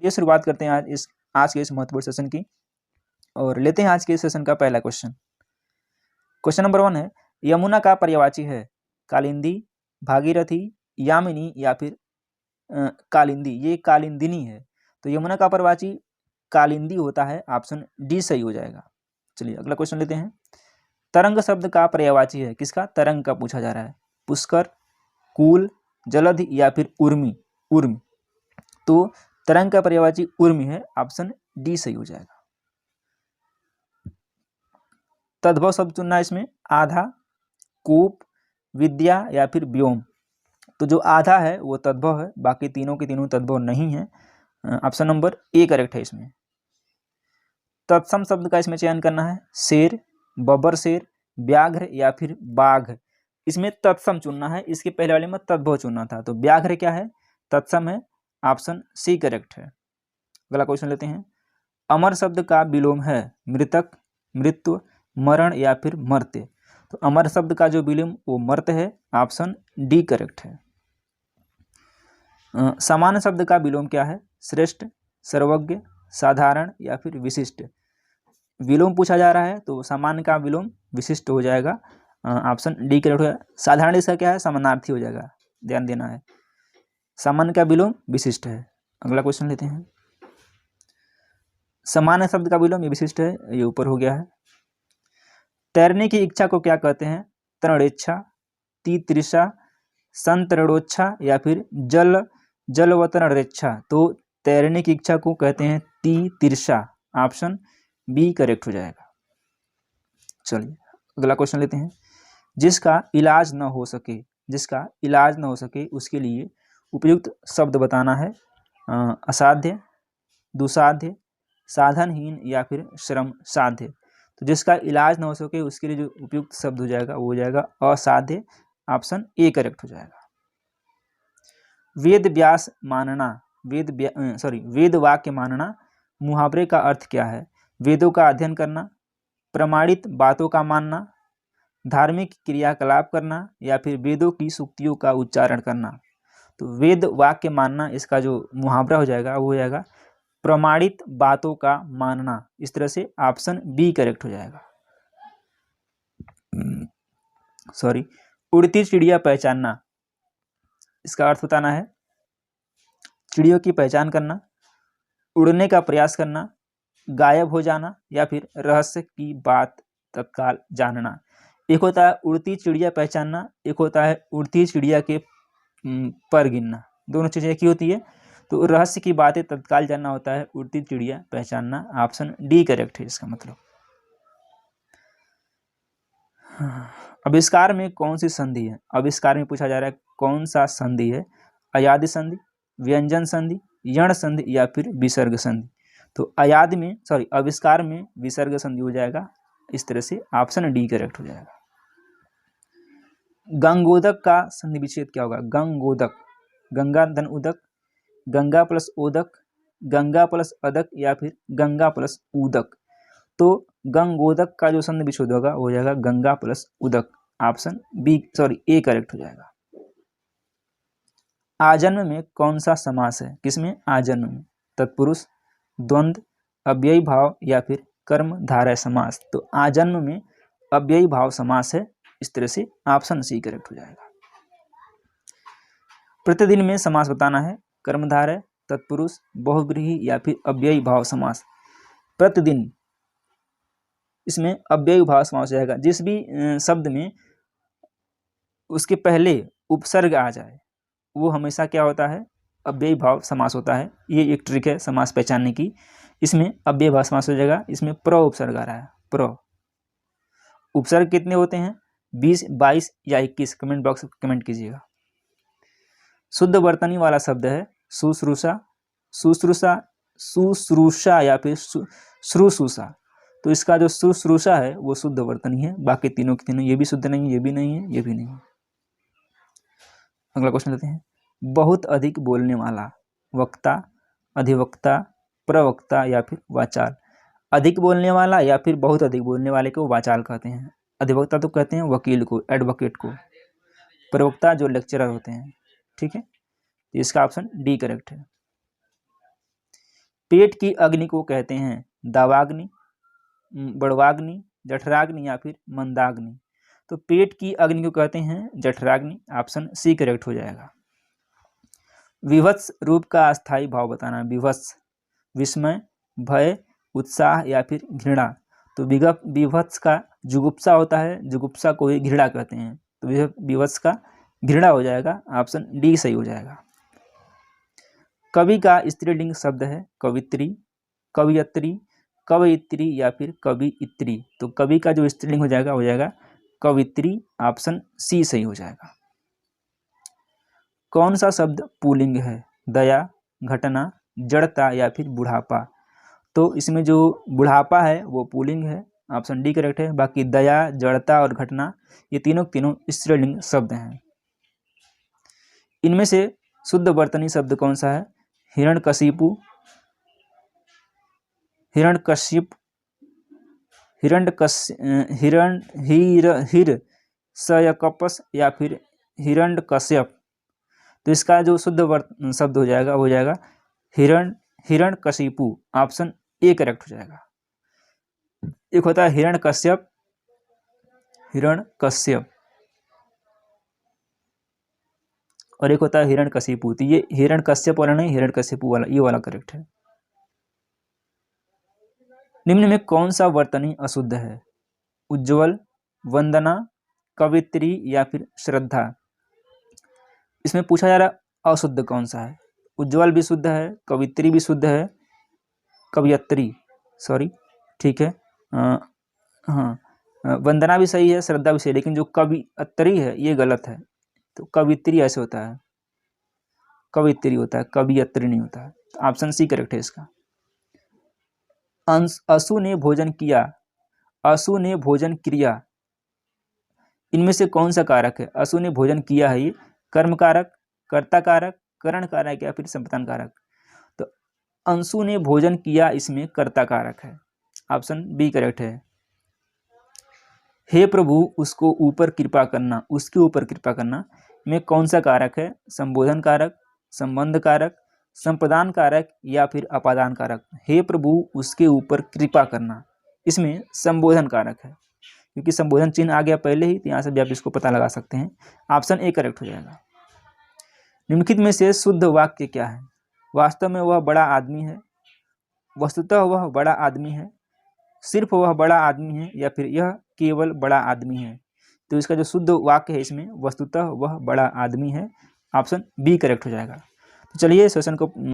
ये शुरुआत करते हैं आज के इस महत्वपूर्ण सेशन की और लेते हैं आज के इस सेशन का पहला क्वेश्चन। क्वेश्चन नंबर 1 है, यमुना का पर्यायवाची है कालिंदी, भागीरथी, यामिनी या फिर कालिंदी। ये कालिंदिनी है, तो यमुना का पर्यायवाची कालिंदी होता है। ऑप्शन डी सही हो जाएगा। चलिए अगला क्वेश्चन लेते हैं। तरंग शब्द का पर्यायवाची है, किसका? तरंग का पूछा जा रहा है। पुष्कर, कूल, जलधि या फिर उर्मी। उर्मी, तो तरंग का पर्यायवाची उर्मी है। ऑप्शन डी सही हो जाएगा। तद्भव शब्द चुनना है इसमें, आधा, कूप, विद्या या फिर व्योम। तो जो आधा है वो तद्भव है, बाकी तीनों के तीनों तद्भव नहीं है। ऑप्शन नंबर ए करेक्ट है इसमें। तत्सम शब्द का इसमें चयन करना है, शेर, बब्बर शेर, व्याघ्र या फिर बाघ। इसमें तत्सम चुनना है, इसके पहले वाले में तद्भव चुनना था। तो व्याघ्र क्या है? तत्सम है। ऑप्शन सी करेक्ट है। अगला क्वेश्चन लेते हैं। अमर शब्द का विलोम है मृतक, मृत्यु, मरण या फिर मर्त्य। तो अमर शब्द का जो विलोम वो मर्त्य है। ऑप्शन डी करेक्ट है। सामान्य शब्द का विलोम क्या है? श्रेष्ठ, सर्वज्ञ, साधारण या फिर विशिष्ट। विलोम पूछा जा रहा है तो सामान्य का विलोम विशिष्ट हो जाएगा। ऑप्शन डी करेक्ट है। साधारण इसका क्या है? समानार्थी हो जाएगा, ध्यान देना है। सामान्य का विलोम विशिष्ट है। अगला क्वेश्चन लेते हैं। सामान्य शब्द का विलोम ये विशिष्ट है, ये ऊपर हो गया है। तैरने की इच्छा को क्या कहते हैं? तरणेच्छा, तितृषा, संतरणोच्छा या फिर जलवतरणेच्छा। तो तैरने की इच्छा को कहते हैं तितृषा। ऑप्शन बी करेक्ट हो जाएगा। चलिए अगला क्वेश्चन लेते हैं। जिसका इलाज न हो सके, जिसका इलाज न हो सके उसके लिए उपयुक्त शब्द बताना है। असाध्य, दुसाध्य, साधनहीन या फिर श्रम साध्य। तो जिसका इलाज न हो सके उसके लिए जो उपयुक्त शब्द हो जाएगा वो हो जाएगा असाध्य। ऑप्शन ए करेक्ट हो जाएगा। वेद व्यास मानना, वेद वाक्य मानना, मुहावरे का अर्थ क्या है? वेदों का अध्ययन करना, प्रमाणित बातों का मानना, धार्मिक क्रियाकलाप करना या फिर वेदों की सूक्तियों का उच्चारण करना। तो वेद वाक्य मानना, इसका जो मुहावरा हो जाएगा वो हो जाएगा प्रमाणित बातों का मानना। इस तरह से ऑप्शन बी करेक्ट हो जाएगा। उड़ती चिड़िया पहचानना, इसका अर्थ बताना है चिड़ियों की पहचान करना, उड़ने का प्रयास करना, गायब हो जाना या फिर रहस्य की बात तत्काल जानना। एक होता है उड़ती चिड़िया पहचानना, एक होता है उड़ती चिड़िया के पर गिनना। दोनों चीजें एक ही होती है। तो रहस्य की बातें तत्काल जानना होता है उड़ती चिड़िया पहचानना। ऑप्शन डी करेक्ट है इसका मतलब। आविष्कार में कौन सी संधि है? आविष्कार में पूछा जा रहा है कौन सा संधि है? अयादि संधि, व्यंजन संधि, यण संधि या फिर विसर्ग संधि। तो आविष्कार में विसर्ग संधि हो जाएगा। इस तरह से ऑप्शन डी करेक्ट हो जाएगा। गंगोदक का संधि विच्छेद क्या होगा? गंगोदक, गंगा धन उदक, गंगा प्लस ओदक, गंगा प्लस अदक या फिर गंगा प्लस उदक। तो गंगोदक का जो संधि विच्छेद होगा वो हो जाएगा गंगा प्लस उदक। ऑप्शन ए करेक्ट हो जाएगा। आजन्म में कौन सा समास है? किसमें? आजन्म में। तत्पुरुष, द्वंद्व, अव्ययी भाव या फिर कर्मधारय समास। तो आजन्म में अव्ययी भाव समास है। इस तरह से ऑप्शन सी करेक्ट हो जाएगा। प्रतिदिन में समास बताना है, कर्मधारय, तत्पुरुष, बहुव्रीहि या फिर अव्ययी भाव समास। प्रतिदिन, इसमें अव्ययी भाव समास हो जाएगा। जिस भी शब्द में उसके पहले उपसर्ग आ जाए वो हमेशा क्या होता है? अव्ययी भाव समास होता है। ये एक ट्रिक है समास पहचानने की। इसमें अव्ययी भाव समास हो जाएगा। इसमें प्र उपसर्ग आ रहा है। प्र उपसर्ग कितने होते हैं? 20, 22 या 21? कमेंट बॉक्स में कमेंट कीजिएगा। शुद्ध वर्तनी वाला शब्द है शुश्रूषा, शुश्रूषा, शुश्रूषा या फिर श्रुशुषा। तो इसका जो शुश्रूषा है वो शुद्ध वर्तनी है। बाकी तीनों के तीनों ये भी शुद्ध नहीं है, ये भी नहीं है, ये भी नहीं है। अगला क्वेश्चन लेते हैं। बहुत अधिक बोलने वाला, वक्ता, अधिवक्ता, प्रवक्ता या फिर वाचाल। अधिक बोलने वाला या फिर बहुत अधिक बोलने वाले को वाचाल कहते हैं। अधिवक्ता तो कहते हैं वकील को, एडवोकेट को। प्रवक्ता जो लेक्चरर होते हैं। ठीक है, इसका ऑप्शन डी करेक्ट है। पेट की अग्नि को कहते हैं दावाग्नि, बड़वाग्नि, जठराग्नि या फिर मंदाग्नि। तो पेट की अग्नि को कहते हैं जठराग्नि, ऑप्शन सी करेक्ट हो जाएगा। विभत्स रूप का अस्थायी भाव बताना। विभत्स विस्मय, भय, उत्साह या फिर घृणा। तो विभत्स का जुगुप्सा होता है, जुगुप्सा को ही घृणा कहते हैं, तो विभत्स का घृणा हो जाएगा, ऑप्शन डी सही हो जाएगा। कवि का स्त्रीलिंग शब्द है कवित्री, कवियत्री, कवयित्री या फिर कवियित्री। तो कवि का जो स्त्रीलिंग हो जाएगा कवित्री, ऑप्शन सी सही हो जाएगा। कौन सा शब्द पुल्लिंग है? दया, घटना, जड़ता या फिर बुढ़ापा। तो इसमें जो बुढ़ापा है वो पुल्लिंग है, ऑप्शन डी करेक्ट है। बाकी दया, जड़ता और घटना ये तीनों स्त्रीलिंग शब्द हैं। इनमें से शुद्ध वर्तनी शब्द कौन सा है? हिरण्यकशिपु, हिरण्यकश्यप, हिरण्यकपस या फिर हिरण्यकश्यप। तो इसका जो शुद्ध शब्द हो जाएगा हिरण्यकशिपु, ऑप्शन ए करेक्ट हो जाएगा। एक होता है हिरण्यकश्यप और एक होता है हिरण्यकशिपु। तो ये हिरण्यकश्यप वाला नहीं, हिरण्यकशिपु वाला, ये वाला करेक्ट है। निम्न में कौन सा वर्तनी अशुद्ध है? उज्ज्वल, वंदना, कवित्री या फिर श्रद्धा। इसमें पूछा जा रहा अशुद्ध कौन सा है? उज्ज्वल भी शुद्ध है, कवित्री भी शुद्ध है, कवियत्री सॉरी ठीक है, हाँ वंदना भी सही है, श्रद्धा भी सही है, लेकिन जो कवियत्री है ये गलत है। तो कवित्री ऐसे होता है, कवित्री होता है, कवियत्री नहीं होता है। तो ऑप्शन सी करेक्ट है इसका। असु ने भोजन किया, असु ने भोजन क्रिया, इनमें से कौन सा कारक है? असु ने भोजन किया है, ये कर्म कारक, कर्ता कारक, करण कारक या फिर संपतन कारक। तो अंशु ने भोजन किया, इसमें कर्ता कारक है, ऑप्शन बी करेक्ट है। हे प्रभु उसको ऊपर कृपा करना, उसके ऊपर कृपा करना में कौन सा कारक है? संबोधन कारक, संबंध कारक, संप्रदान कारक या फिर अपादान कारक। हे प्रभु उसके ऊपर कृपा करना, इसमें संबोधन कारक है, क्योंकि संबोधन चिन्ह आ गया पहले ही, तो यहाँ से भी आप इसको पता लगा सकते हैं, ऑप्शन ए करेक्ट हो जाएगा। निम्नलिखित में से शुद्ध वाक्य क्या है? वास्तव में वह बड़ा आदमी है, वस्तुतः वह बड़ा आदमी है, सिर्फ वह बड़ा आदमी है या फिर यह केवल बड़ा आदमी है। तो इसका जो शुद्ध वाक्य है इसमें वस्तुतः वह बड़ा आदमी है, ऑप्शन बी करेक्ट हो जाएगा। तो चलिए सेशन को